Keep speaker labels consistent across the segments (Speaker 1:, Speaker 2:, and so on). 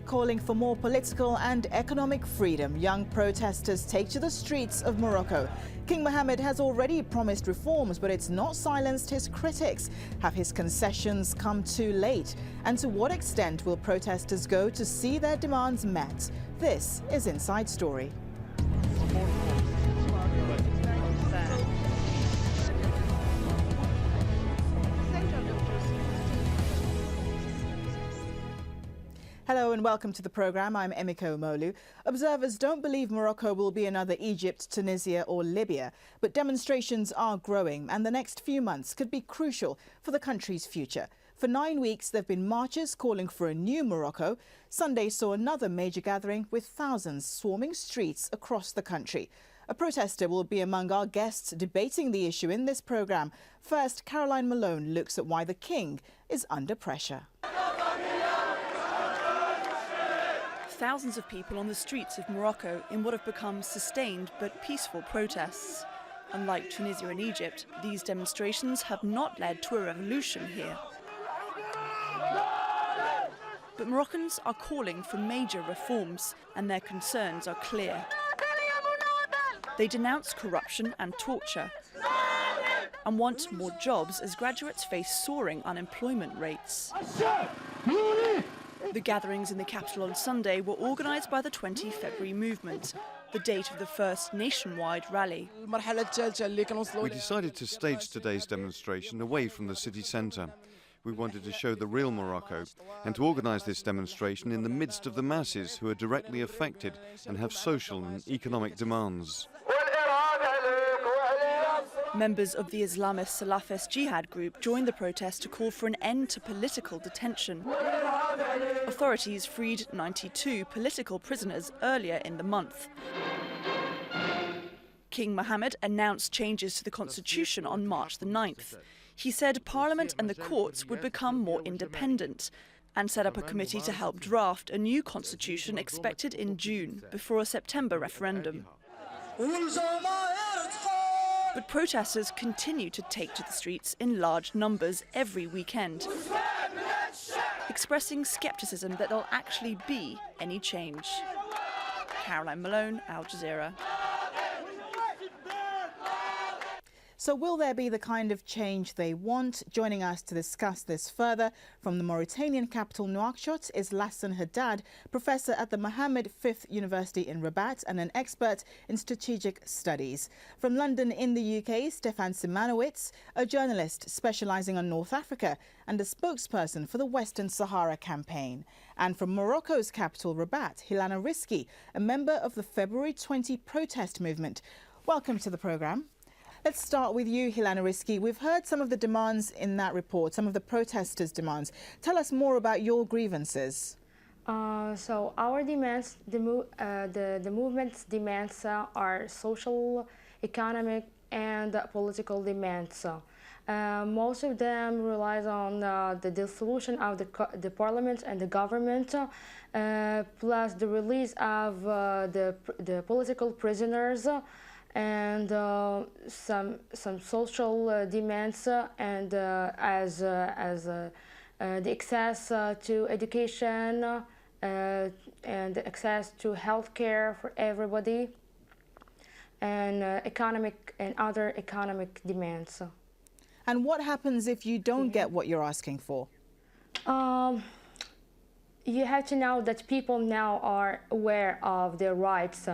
Speaker 1: Calling for more political and economic freedom, young protesters take to the streets of Morocco. King Mohammed has already promised reforms, but it's not silenced his critics. Have his concessions come too late? And to what extent will protesters go to see their demands met? This is Inside Story. Hello and welcome to the programme. I'm Emike Umolu. Observers don't believe Morocco will be another Egypt, Tunisia or Libya, but demonstrations are growing and the next few months could be crucial for the country's future. For 9 weeks, there have been marches calling for a new Morocco. Sunday saw another major gathering with thousands swarming streets across the country. A protester will be among our guests debating the issue in this programme. First, Caroline Malone looks at why the king is under pressure.
Speaker 2: Thousands of people on the streets of Morocco in what have become sustained but peaceful protests. Unlike Tunisia and Egypt, these demonstrations have not led to a revolution here. But Moroccans are calling for major reforms, and their concerns are clear. They denounce corruption and torture and want more jobs as graduates face soaring unemployment rates. The gatherings in the capital on Sunday were organised by the 20 February movement, the date of the first nationwide rally.
Speaker 3: We decided to stage today's demonstration away from the city centre. We wanted to show the real Morocco and to organise this demonstration in the midst of the masses who are directly affected and have social and economic demands.
Speaker 2: Members of the Islamist Salafist Jihad group joined the protest to call for an end to political detention. Authorities freed 92 political prisoners earlier in the month. King Mohammed announced changes to the constitution on March the 9th. He said Parliament and the courts would become more independent and set up a committee to help draft a new constitution expected in June before a September referendum. But protesters continue to take to the streets in large numbers every weekend, expressing scepticism that there'll actually be any change. Caroline Malone, Al Jazeera.
Speaker 1: So will there be the kind of change they want? Joining us to discuss this further from the Mauritanian capital Nouakchott is Lahcen Haddad, professor at the Mohamed the Fifth University in Rabat and an expert in strategic studies. From London in the UK, Stefan Simanowitz, a journalist specialising on North Africa and a spokesperson for the Western Sahara campaign. And from Morocco's capital Rabat, Hilana Rizki, a member of the February 20 protest movement. Welcome to the programme. Let's start with you, Hilana Rizki. We've heard some of the demands in that report, some of the protesters' demands. Tell us more about your grievances.
Speaker 4: So our demands, the movement's demands are social, economic and political demands. Most of them relies on the dissolution of the parliament and the government, plus the release of the political prisoners, and some social demands, and as the access to education and access to health care for everybody, and economic and other economic demands.
Speaker 1: And what happens if you don't get what you're asking for?
Speaker 4: You have to know that people now are aware of their rights.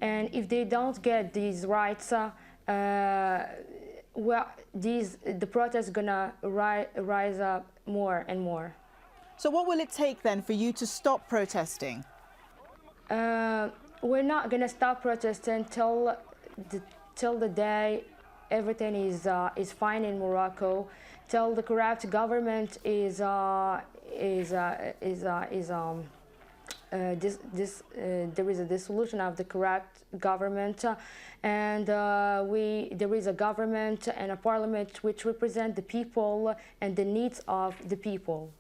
Speaker 4: And if they don't get these rights, the protest is gonna rise up more and more.
Speaker 1: So what will it take then for you to stop protesting?
Speaker 4: We're not gonna stop protesting till the day everything is fine in Morocco, till the corrupt government there is a dissolution of the corrupt government, and there is a government and a parliament which represent the people and the needs of the people.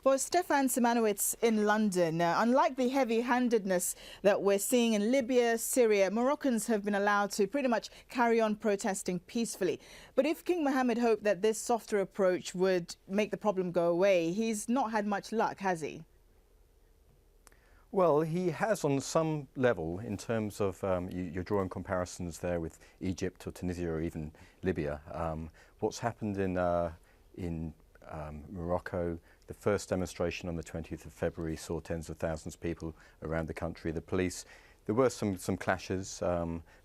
Speaker 1: Well, Stefan Simanowitz in London, unlike the heavy-handedness that we're seeing in Libya, Syria, Moroccans have been allowed to pretty much carry on protesting peacefully. But if King Mohammed hoped that this softer approach would make the problem go away, he's not had much luck, has he?
Speaker 5: Well, he has on some level in terms of, you're drawing comparisons there with Egypt or Tunisia or even Libya. What's happened in Morocco, the first demonstration on the 20th of February saw tens of thousands of people around the country. The police, there were some clashes,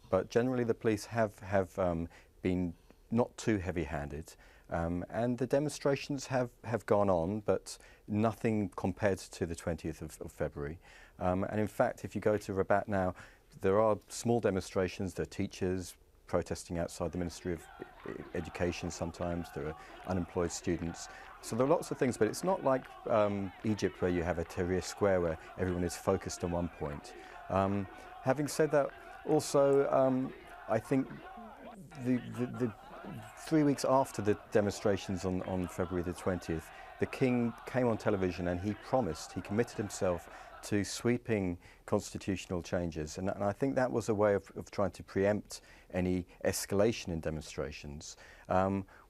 Speaker 5: but generally the police have been not too heavy-handed. And the demonstrations have gone on, but nothing compared to the 20th of February. And in fact, if you go to Rabat now, there are small demonstrations. There are teachers protesting outside the Ministry of Education sometimes. There are unemployed students. So there are lots of things, but it's not like Egypt, where you have a Tahrir Square where everyone is focused on one point. Having said that, also, I think the 3 weeks after the demonstrations on February the 20th, the King came on television and he committed himself to sweeping constitutional changes. And I think that was a way of trying to preempt any escalation in demonstrations.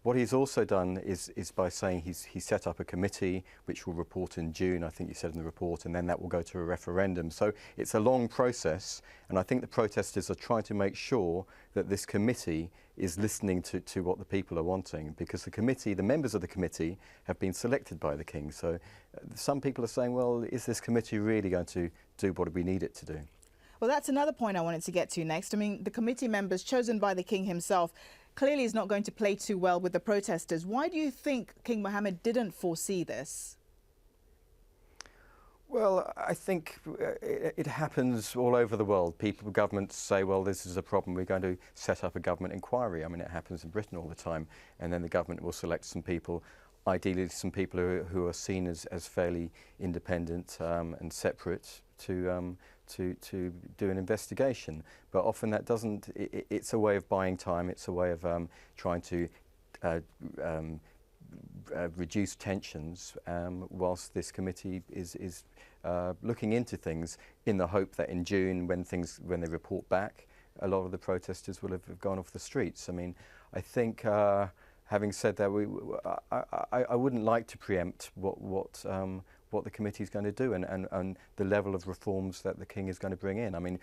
Speaker 5: What he's also done is by saying he set up a committee which will report in June, I think you said in the report, and then that will go to a referendum. So it's a long process, and I think the protesters are trying to make sure that this committee is listening to what the people are wanting, because the members of the committee have been selected by the King. So some people are saying, well, is this committee really going to do what we need it to do?
Speaker 1: Well, that's another point I wanted to get to next. I mean, the committee members chosen by the King himself clearly is not going to play too well with the protesters. Why do you think King Mohammed didn't foresee this?
Speaker 5: Well, I think it happens all over the world. Governments say, well, this is a problem, we're going to set up a government inquiry. I mean, it happens in Britain all the time. And then the government will select some people, ideally some people who are seen as fairly independent and separate to do an investigation. But often that doesn't, it's a way of buying time, it's a way of trying to reduce tensions whilst this committee is looking into things in the hope that in June, when they report back, a lot of the protesters will have gone off the streets. I mean, I think, having said that, I wouldn't like to preempt what the committee is going to do and the level of reforms that the King is going to bring in. I mean,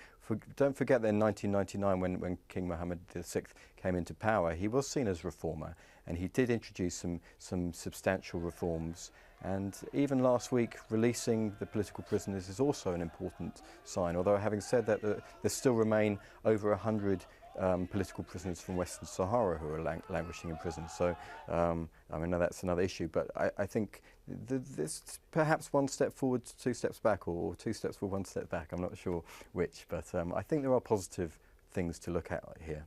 Speaker 5: don't forget that in 1999, when King Mohammed the Sixth came into power, he was seen as reformer, and he did introduce some substantial reforms. And even last week, releasing the political prisoners is also an important sign, although having said that, there still remain over 100 political prisoners from Western Sahara who are languishing in prison. So, I mean, that's another issue, but I think this perhaps one step forward, two steps back, or two steps forward, one step back. I'm not sure which, but I think there are positive things to look at here.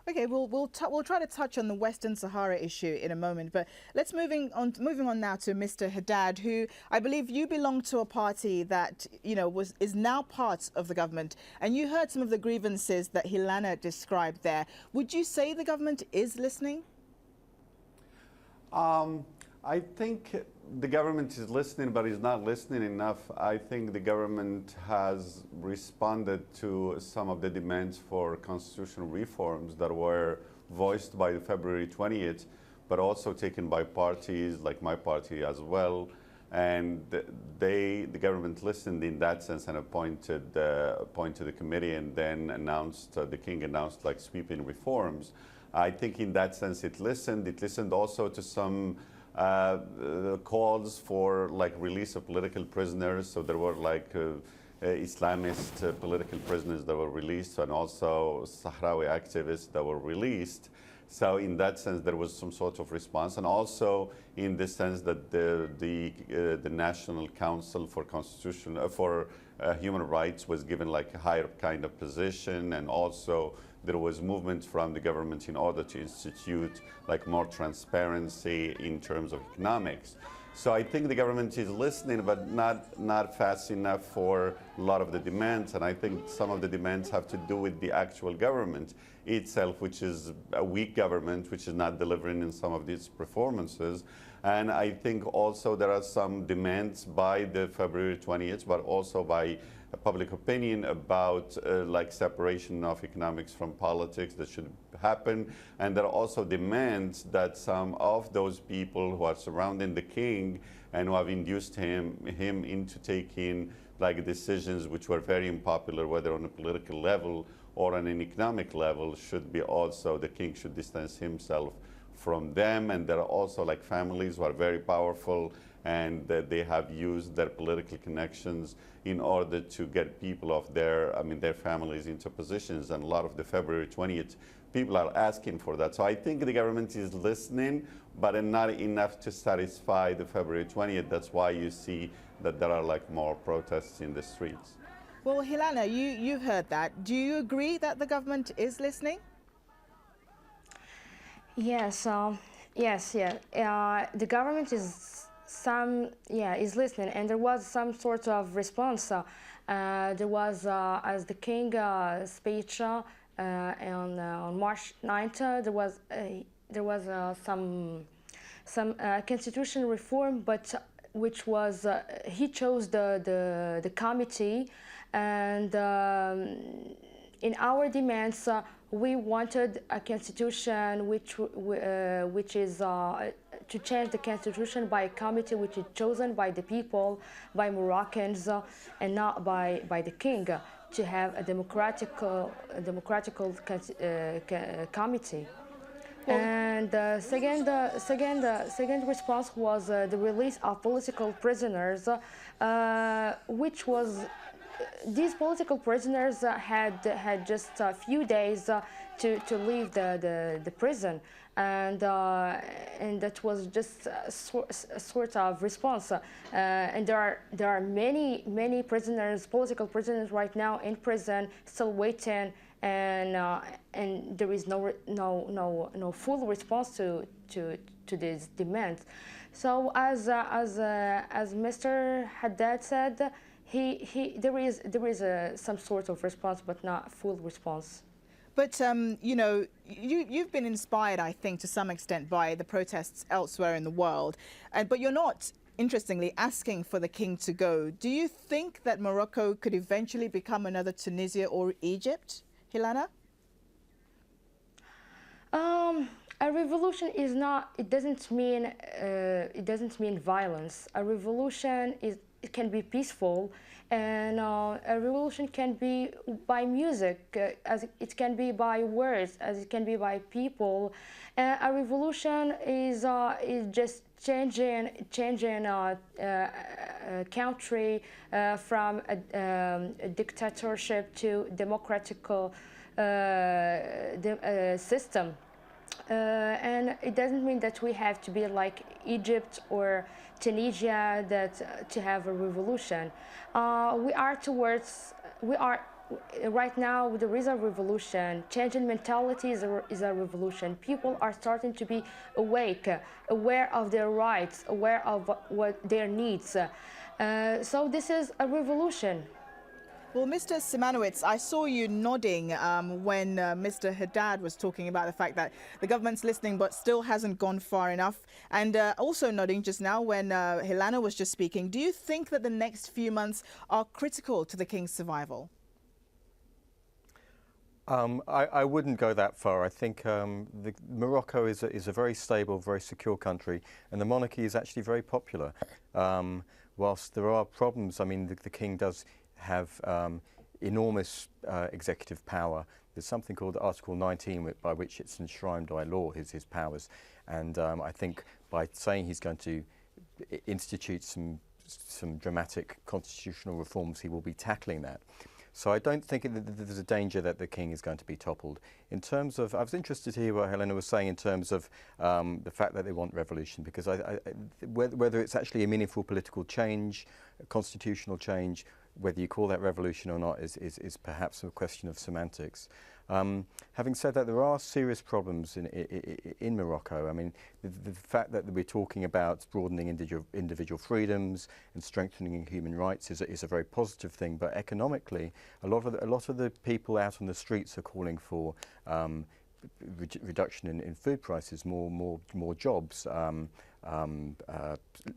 Speaker 1: Okay, we'll try to touch on the Western Sahara issue in a moment, but let's moving on now to Mr. Haddad, who I believe you belong to a party that is now part of the government, and you heard some of the grievances that Hilana described there. Would you say the government is listening?
Speaker 6: I think the government is listening, but is not listening enough. I think the government has responded to some of the demands for constitutional reforms that were voiced by February 20th, but also taken by parties like my party as well. And the government listened in that sense and appointed the committee, and then announced, the King announced like sweeping reforms. I think in that sense it listened. It listened also to some calls for like release of political prisoners. So there were like Islamist political prisoners that were released, and also Sahrawi activists that were released. So in that sense, there was some sort of response, and also in the sense that the National Council for Human Rights was given like a higher kind of position, and also there was movement from the government in order to institute like more transparency in terms of economics. So I think the government is listening, but not fast enough for a lot of the demands. And I think some of the demands have to do with the actual government itself, which is a weak government, which is not delivering in some of these performances. And I think also there are some demands by the February 20th, but also by public opinion about like separation of economics from politics that should happen. And there are also demands that some of those people who are surrounding the King and who have induced him into taking like decisions which were very unpopular, whether on a political level or on an economic level, should be also, the king should distance himself from them. And there are also like families who are very powerful, and they have used their political connections in order to get people of their families into positions. And a lot of the February 20th people are asking for that. So I think the government is listening, but not enough to satisfy the February 20th. That's why you see that there are like more protests in the streets.
Speaker 1: Well, Hilana, you've heard that. Do you agree that the government is listening?
Speaker 4: Yes, the government is listening, and there was some sort of response. There was, as the king speech on March 9th, there was some constitutional reform, but which was he chose the committee, and in our demands. We wanted a constitution which is to change the constitution by a committee which is chosen by the people, by Moroccans, and not by the king, to have a democratical committee. And the second response was the release of political prisoners, which was. These political prisoners had just a few days to leave the prison, and that was just a sort of response. And there are many prisoners, political prisoners, right now in prison, still waiting, and there is no full response to these demands. So as Mr. Haddad said. There is some sort of response, but not full response.
Speaker 1: But you've been inspired, I think, to some extent by the protests elsewhere in the world, but you're not, interestingly, asking for the king to go. Do you think that Morocco could eventually become another Tunisia or Egypt, Hilana?
Speaker 4: A revolution is not. It doesn't mean violence. A revolution it can be peaceful, and a revolution can be by music, as it can be by words, as it can be by people. A revolution is just changing a country from a dictatorship to democratic system. And it doesn't mean that we have to be like Egypt or Tunisia to have a revolution. Right now there is a revolution. Changing mentality is a revolution. People are starting to be awake, aware of their rights, aware of what their needs. So this is a revolution.
Speaker 1: Well, Mr. Simanowitz, I saw you nodding when Mr. Haddad was talking about the fact that the government's listening but still hasn't gone far enough, and also nodding just now when Hilana was just speaking. Do you think that the next few months are critical to the king's survival?
Speaker 5: I wouldn't go that far. I think Morocco is a very stable, very secure country, and the monarchy is actually very popular. Whilst there are problems, I mean, the king does have enormous executive power. There's something called Article 19 by which it's enshrined by law, his powers. And I think by saying he's going to institute some dramatic constitutional reforms, he will be tackling that. So I don't think there's a danger that the king is going to be toppled. In terms of, I was interested to hear what Hilana was saying in terms of the fact that they want revolution, because whether it's actually a meaningful political change, a constitutional change, whether you call that revolution or not is perhaps a question of semantics. Having said that, there are serious problems in Morocco. I mean, the fact that we're talking about broadening individual freedoms and strengthening human rights is a very positive thing. But economically, a lot of the people out on the streets are calling for reduction in food prices, more jobs,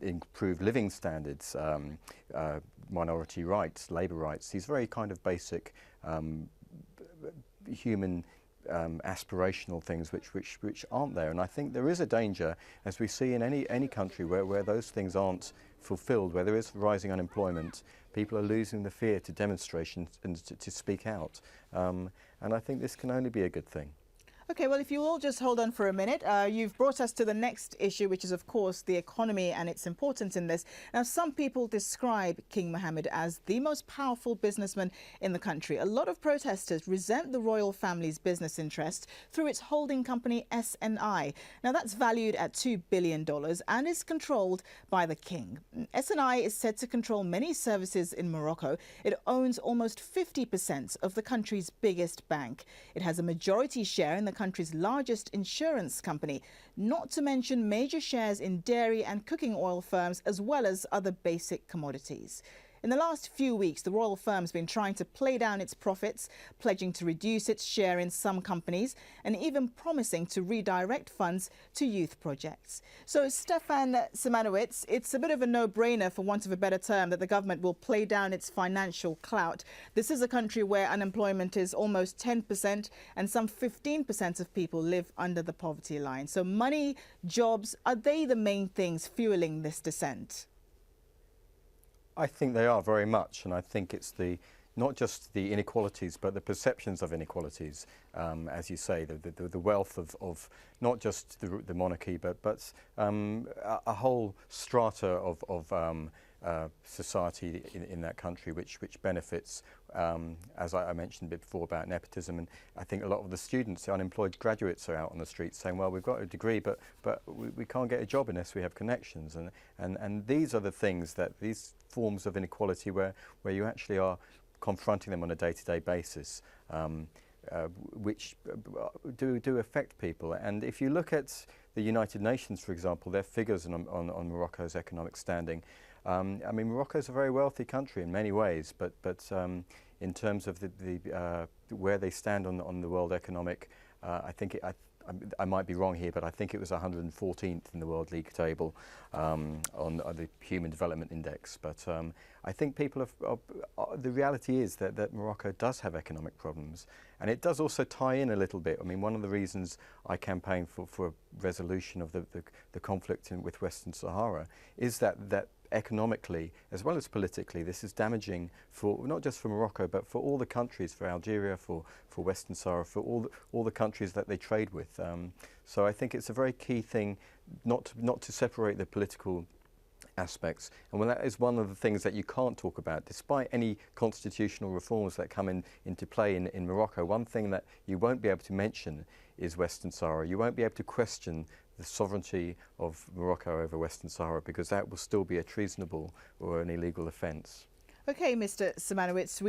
Speaker 5: improved living standards, minority rights, labour rights. These very kind of basic human aspirational things which aren't there. And I think there is a danger, as we see in any country where those things aren't fulfilled, where there is rising unemployment, people are losing the fear to demonstration and to speak out. And I think this can only be a good thing.
Speaker 1: Okay, well, if you all just hold on for a minute, you've brought us to the next issue, which is, of course, the economy and its importance in this. Now, some people describe King Mohammed as the most powerful businessman in the country. A lot of protesters resent the royal family's business interest through its holding company, SNI. Now, that's valued at $2 billion and is controlled by the king. SNI is said to control many services in Morocco. It owns almost 50% of the country's biggest bank. It has a majority share in the country's largest insurance company, not to mention major shares in dairy and cooking oil firms, as well as other basic commodities. In the last few weeks, the royal firm's been trying to play down its profits, pledging to reduce its share in some companies, and even promising to redirect funds to youth projects. So, Stefan Simanowitz, it's a bit of a no-brainer, for want of a better term, that the government will play down its financial clout. This is a country where unemployment is almost 10% and some 15% of people live under the poverty line. So money, jobs, are they the main things fueling this dissent?
Speaker 5: I think they are very much, and I think it's not just the inequalities, but the perceptions of inequalities. As you say, the wealth of not just the monarchy, but a whole strata of society in that country, which benefits, as I mentioned before about nepotism. And I think a lot of the students, the unemployed graduates, are out on the streets saying, well, we've got a degree, but we can't get a job unless we have connections. And these are the things, these forms of inequality where you actually are confronting them on a day-to-day basis, which do affect people. And if you look at the United Nations, for example, their figures on Morocco's economic standing, I mean, Morocco is a very wealthy country in many ways, but in terms of where they stand on the world economic, I think I might be wrong here, but I think it was 114th in the World League table on the Human Development Index. But I think people the reality is that Morocco does have economic problems, and it does also tie in a little bit. I mean, one of the reasons I campaign for a resolution of the conflict with Western Sahara is that economically as well as politically, this is damaging for not just for Morocco, but for all the countries, for Algeria, for Western Sahara, for all the countries that they trade with. So I think it's a very key thing not to separate the political aspects, and when that is one of the things that you can't talk about, despite any constitutional reforms that come into play in Morocco. One thing that you won't be able to mention is Western Sahara. You won't be able to question the sovereignty of Morocco over Western Sahara, because that will still be a treasonable or an illegal offence.
Speaker 1: Okay, Mr. Simanowitz,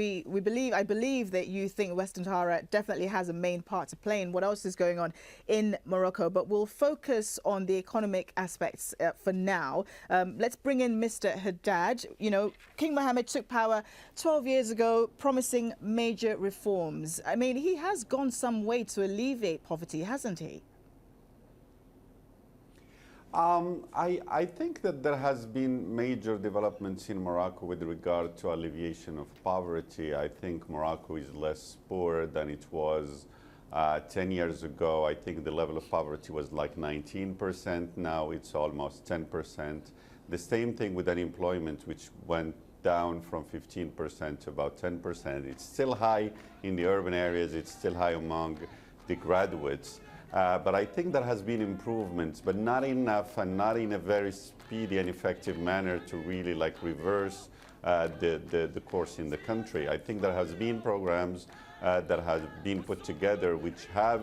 Speaker 1: I believe that you think Western Sahara definitely has a main part to play in what else is going on in Morocco, but we'll focus on the economic aspects for now. Let's bring in Mr. Haddad. You know, King Mohammed took power 12 years ago, promising major reforms. I mean, he has gone some way to alleviate poverty, hasn't he?
Speaker 6: I think that there has been major developments in Morocco with regard to alleviation of poverty. I think Morocco is less poor than it was 10 years ago. I think the level of poverty was like 19%. Now it's almost 10%. The same thing with unemployment, which went down from 15% to about 10%. It's still high in the urban areas. It's still high among the graduates. But I think there has been improvements, but not enough, and not in a very speedy and effective manner to really like reverse the course in the country. I think there has been programs that have been put together which have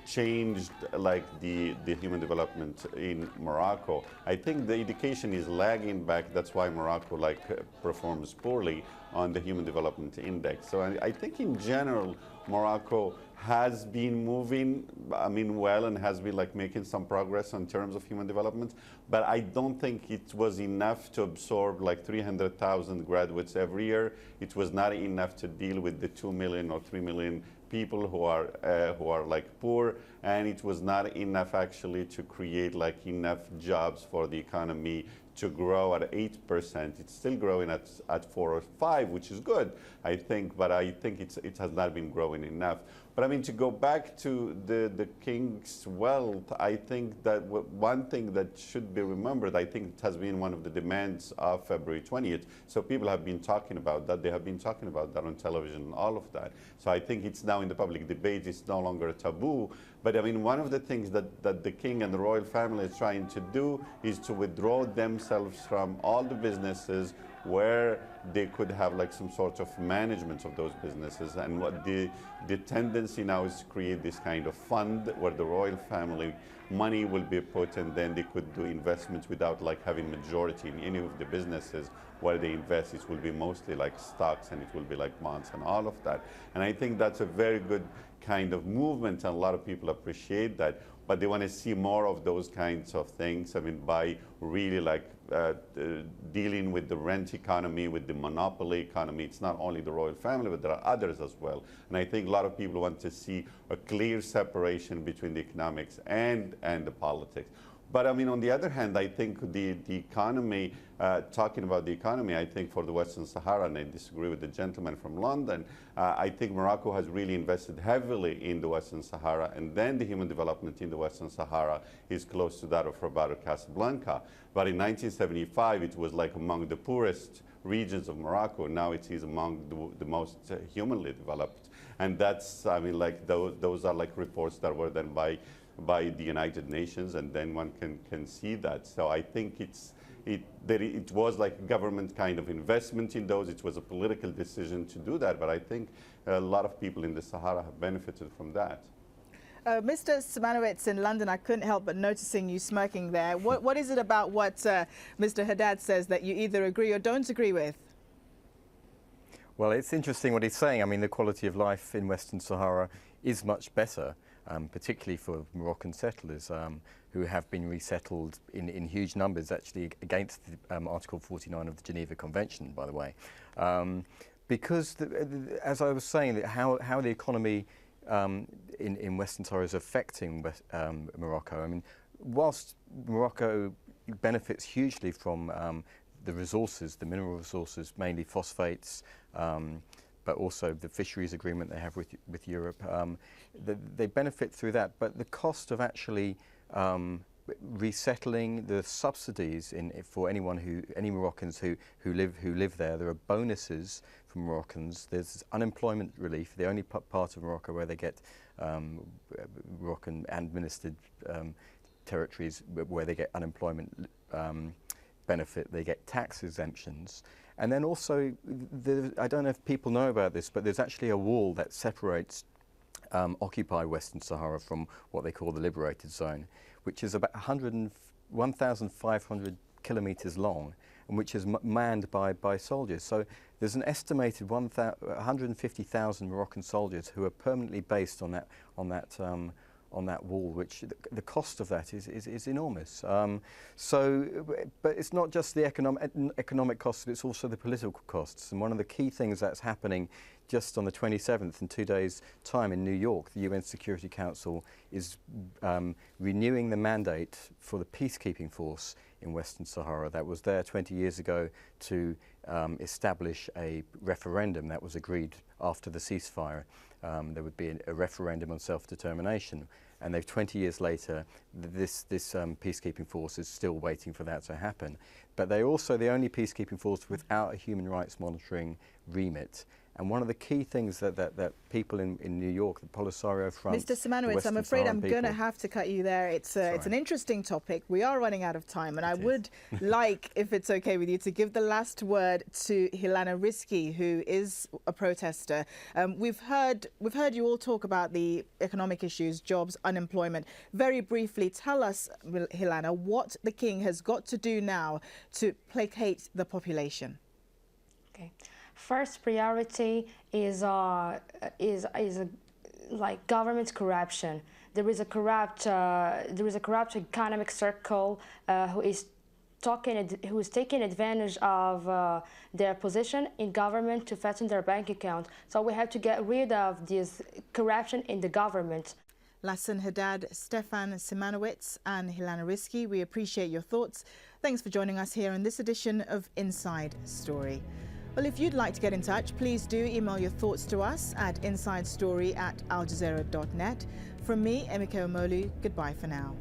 Speaker 6: changed like the human development in Morocco. I think the education is lagging back. That's why Morocco like performs poorly on the Human Development Index. So I think in general Morocco has been moving, I mean, well, and has been like making some progress in terms of human development, but I don't think it was enough to absorb like 300,000 graduates every year. It was not enough to deal with the 2 million or 3 million people who are like poor, and it was not enough actually to create like enough jobs for the economy to grow at 8%. It's still growing at 4 or 5, which is good, I think, but I think it has not been growing enough. But I mean, to go back to the king's wealth, I think that one thing that should be remembered, I think it has been one of the demands of February 20th. So people have been talking about that. They have been talking about that on television and all of that. So I think it's now in the public debate. It's no longer a taboo. But I mean, one of the things that the king and the royal family is trying to do is to withdraw themselves from all the businesses where they could have like some sort of management of those businesses. And what the tendency now is to create this kind of fund where the royal family money will be put, and then they could do investments without like having majority in any of the businesses where they invest. It will be mostly like stocks, and it will be like bonds and all of that. And I think that's a very good kind of movement, and a lot of people appreciate that. But they want to see more of those kinds of things. I mean, by really like dealing with the rent economy, with the monopoly economy. It's not only the royal family, but there are others as well. And I think a lot of people want to see a clear separation between the economics and the politics. But I mean, on the other hand, I think the economy, talking about the economy, I think for the Western Sahara, and I disagree with the gentleman from London, I think Morocco has really invested heavily in the Western Sahara, and then the human development in the Western Sahara is close to that of Rabat or Casablanca. But in 1975, it was like among the poorest regions of Morocco. Now it is among the most humanly developed. And that's, I mean, like those are like reports that were done by the United Nations, and then one can see that. So I think it was like a government kind of investment in those. It was a political decision to do that, but I think a lot of people in the Sahara have benefited from that.
Speaker 1: Mr. Simanowitz in London, I couldn't help but noticing you smirking there. What is it about what Mr. Haddad says that you either agree or don't agree with?
Speaker 5: Well, it's interesting what he's saying. I mean, the quality of life in Western Sahara is much better, particularly for Moroccan settlers who have been resettled in huge numbers, actually against Article 49 of the Geneva Convention, by the way. Because, as I was saying, how the economy in Western Sahara is affecting Morocco. I mean, whilst Morocco benefits hugely from the resources, the mineral resources, mainly phosphates, but also the fisheries agreement they have with Europe, they benefit through that. But the cost of actually resettling, the subsidies for any Moroccans who live there are bonuses for Moroccans. There's unemployment relief, the only part of Morocco where they get Moroccan administered territories where they get unemployment benefit. They get tax exemptions. And then also, I don't know if people know about this, but there's actually a wall that separates occupied Western Sahara from what they call the liberated zone, which is about 1,500 kilometers long, and which is manned by soldiers. So there's an estimated 150,000 Moroccan soldiers who are permanently based on that wall, which the cost of that is enormous. But it's not just the economic costs, but it's also the political costs. And one of the key things that's happening just on the 27th, in 2 days' time in New York, the UN Security Council is renewing the mandate for the peacekeeping force in Western Sahara that was there 20 years ago to establish a referendum that was agreed after the ceasefire. There would be a referendum on self-determination, and 20 years later, this peacekeeping force is still waiting for that to happen. But they're also the only peacekeeping force without a human rights monitoring remit. And one of the key things that people in New York, the Polisario Front...
Speaker 1: Mr. Simanowitz, I'm afraid I'm going to have to cut you there. It's an interesting topic. We are running out of time, and I would like, if it's okay with you, to give the last word to Hilana Rizki, who is a protester. We've heard you all talk about the economic issues, jobs, unemployment. Very briefly, tell us, Hilana, what the king has got to do now to placate the population.
Speaker 4: Okay. First priority is like government corruption. There is a corrupt economic circle who is taking advantage of their position in government to fatten their bank account. So we have to get rid of this corruption in the government.
Speaker 1: Lahcen Haddad, Stefan Simanowitz and Hilana Rizki, we appreciate your thoughts. Thanks for joining us here in this edition of Inside Story. Well, if you'd like to get in touch, please do email your thoughts to us at insidestory@aljazeera.net. From me, Emike Umolu, goodbye for now.